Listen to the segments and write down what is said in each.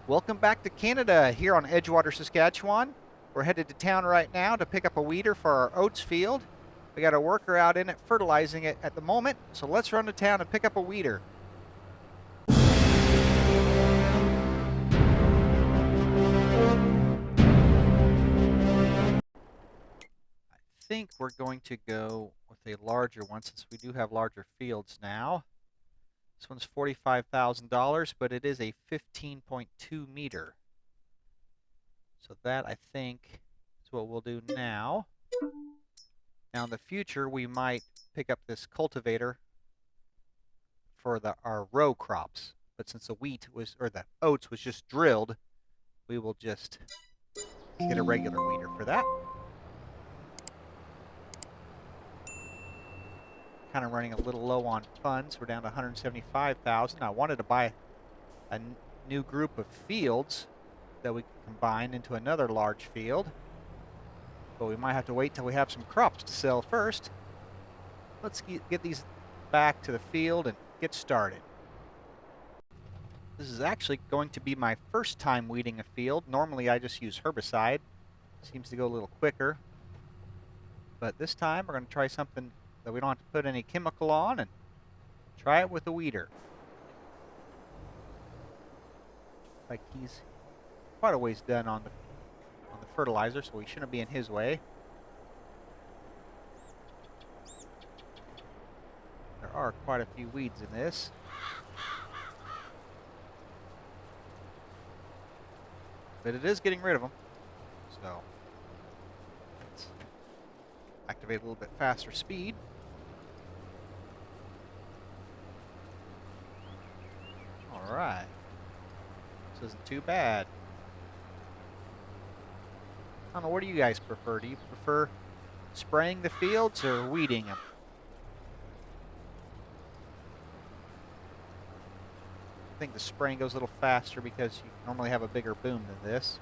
Welcome back to Canada here on Edgewater, Saskatchewan. We're headed to town right now to pick up a weeder for our oats field. We got a worker out in it fertilizing it at the moment, so let's run to town and pick up a weeder. I think we're going to go with a larger one since we do have larger fields now. This one's $45,000, but it is a 15.2 meter. So that, I think, is what we'll do now. Now in the future, we might pick up this cultivator for our row crops. But since the the oats was just drilled, we will just get a regular weeder for that. Kind of running a little low on funds. We're down to 175,000. I wanted to buy a new group of fields that we could combine into another large field, but we might have to wait till we have some crops to sell first. Let's get these back to the field and get started. This is actually going to be my first time weeding a field. Normally I just use herbicide. Seems to go a little quicker. But this time we're going to try something that we don't have to put any chemical on and try it with a weeder. Like he's quite a ways done on the fertilizer, so we shouldn't be in his way. There are quite a few weeds in this. But it is getting rid of them. So let's activate a little bit faster speed. All right. This isn't too bad. I don't know, what do you guys prefer? Do you prefer spraying the fields or weeding them? I think the spraying goes a little faster because you normally have a bigger boom than this,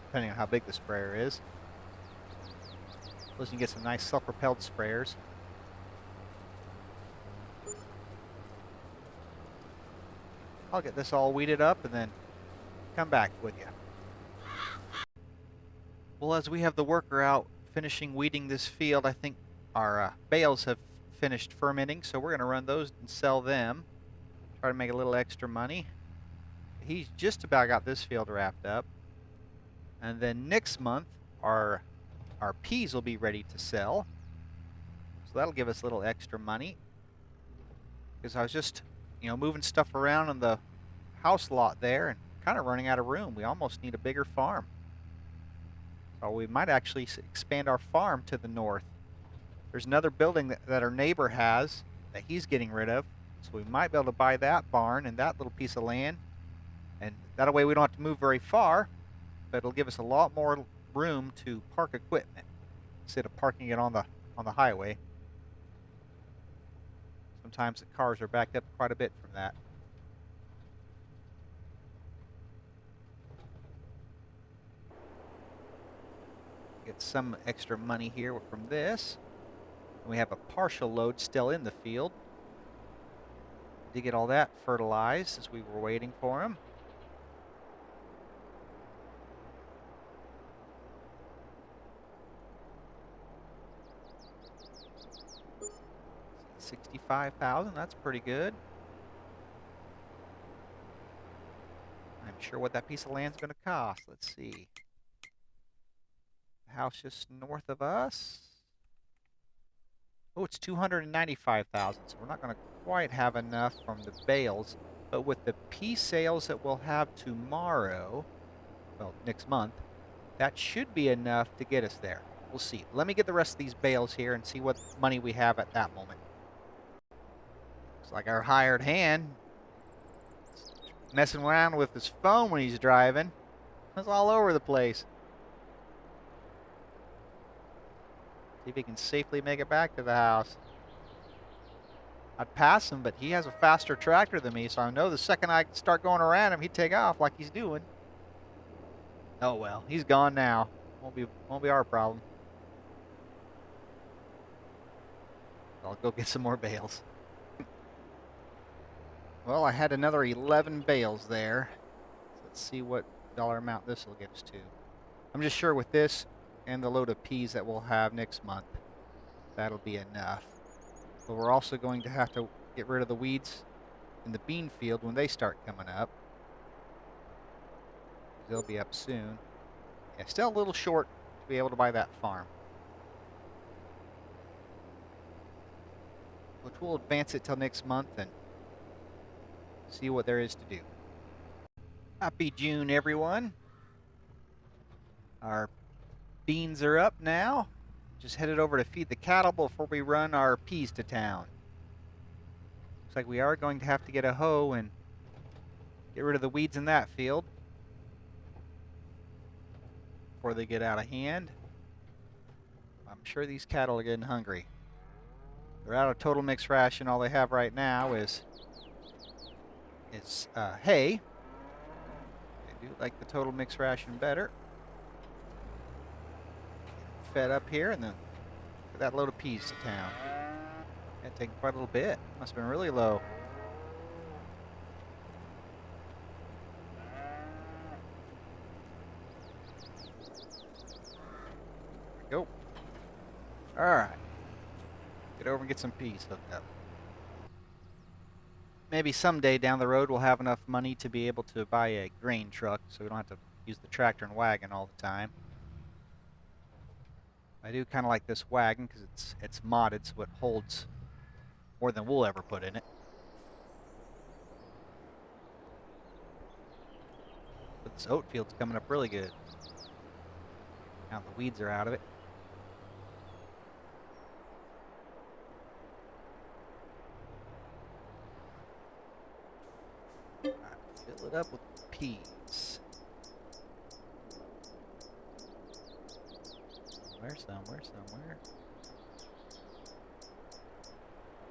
depending on how big the sprayer is. Suppose you can get some nice self-propelled sprayers. I'll get this all weeded up and then come back with you. Well, as we have the worker out finishing weeding this field, I think our bales have finished fermenting, so we're going to run those and sell them. Try to make a little extra money. He's just about got this field wrapped up. And then next month, our peas will be ready to sell. So that'll give us a little extra money. Because I was just, moving stuff around in the house lot there and kind of running out of room. We almost need a bigger farm. So we might actually expand our farm to the north. There's another building that our neighbor has that he's getting rid of. So we might be able to buy that barn and that little piece of land. And that way we don't have to move very far, but it'll give us a lot more room to park equipment instead of parking it on the highway. Sometimes the cars are backed up quite a bit from that. Get some extra money here from this. And we have a partial load still in the field. Did get all that fertilized as we were waiting for him. $65,000, that's pretty good. I'm sure what that piece of land's going to cost. Let's see. The house just north of us. Oh, it's $295,000, so we're not going to quite have enough from the bales. But with the pea sales that we'll have tomorrow, well, next month, that should be enough to get us there. We'll see. Let me get the rest of these bales here and see what money we have at that moment. Looks like our hired hand messing around with his phone when he's driving. It's all over the place. See if he can safely make it back to the house. I'd pass him, but he has a faster tractor than me, so I know the second I start going around him, he'd take off like he's doing. Oh well, he's gone now. Won't be our problem. I'll go get some more bales. Well, I had another 11 bales there. So Let's see what dollar amount this will get us to. I'm just sure with this and the load of peas that we'll have next month, that'll be enough. But we're also going to have to get rid of the weeds in the bean field when they start coming up. They'll be up soon. Yeah, still a little short to be able to buy that farm, which we'll advance it till next month and see what there is to do. Happy June, everyone. Our beans are up now. Just headed over to feed the cattle before we run our peas to town. Looks like we are going to have to get a hoe and get rid of the weeds in that field before they get out of hand. I'm sure these cattle are getting hungry. They're out of total mixed ration. All they have right now is hay. I do like the total mixed ration better. Fed up here, and then get that load of peas to town. That taking quite a little bit. Must have been really low. There we go. All right. Get over and get some peas hooked up. Maybe someday down the road we'll have enough money to be able to buy a grain truck so we don't have to use the tractor and wagon all the time. I do kind of like this wagon because it's modded so it holds more than we'll ever put in it. But this oat field's coming up really good. Now the weeds are out of it. Fill it up with peas. Somewhere.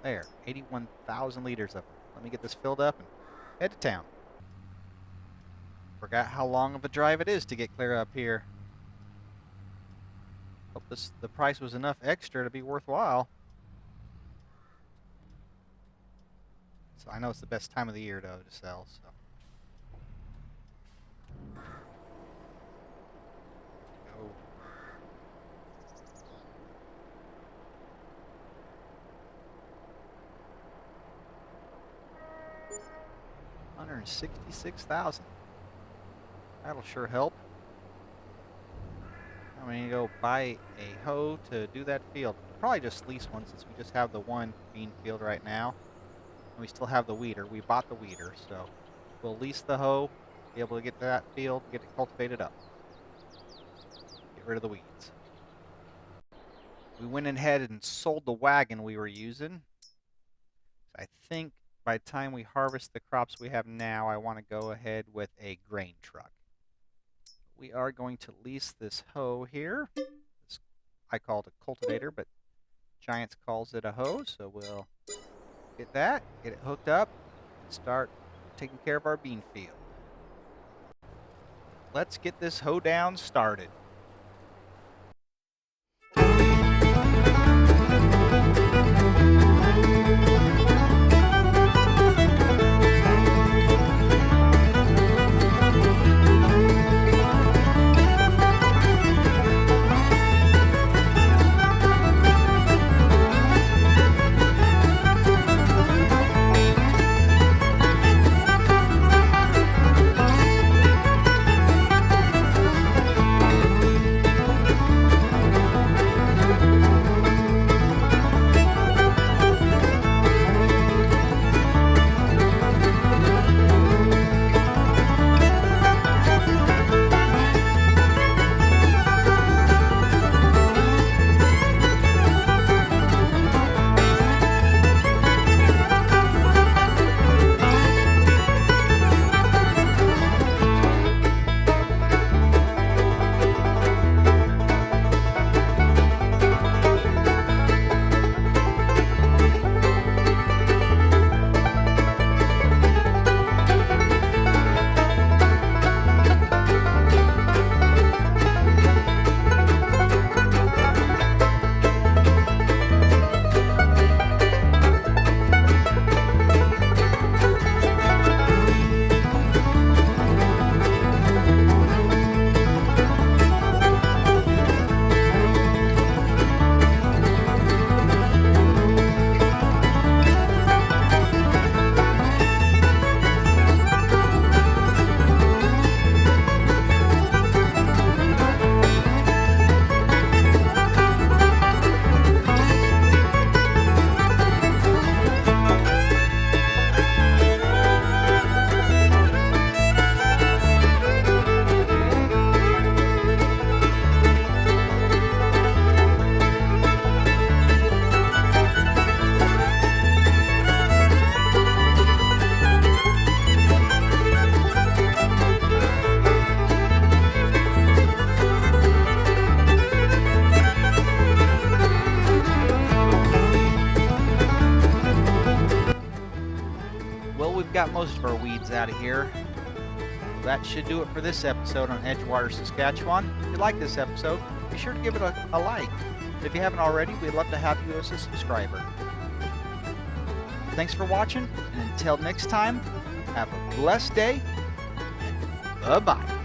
There, 81,000 liters of them. Let me get this filled up and head to town. Forgot how long of a drive it is to get clear up here. Hope the price was enough extra to be worthwhile. So I know it's the best time of the year though to sell, so. Go. $166,000. That'll sure help. I'm going to go buy a hoe to do that field. Probably just lease one since we just have the one bean field right now. And we still have the weeder. We bought the weeder, so we'll lease the hoe, be able to get to that field, get it cultivated up. Get rid of the weeds. We went ahead and sold the wagon we were using. I think by the time we harvest the crops we have now, I want to go ahead with a grain truck. We are going to lease this hoe here. I call it a cultivator, but Giants calls it a hoe, so we'll get that, get it hooked up, and start taking care of our bean field. Let's get this hoe down started. out of here. That should do it for this episode on Edgewater, Saskatchewan. If you like this episode, be sure to give it a like. If you haven't already, we'd love to have you as a subscriber. Thanks for watching, and until next time, have a blessed day. Bye-bye.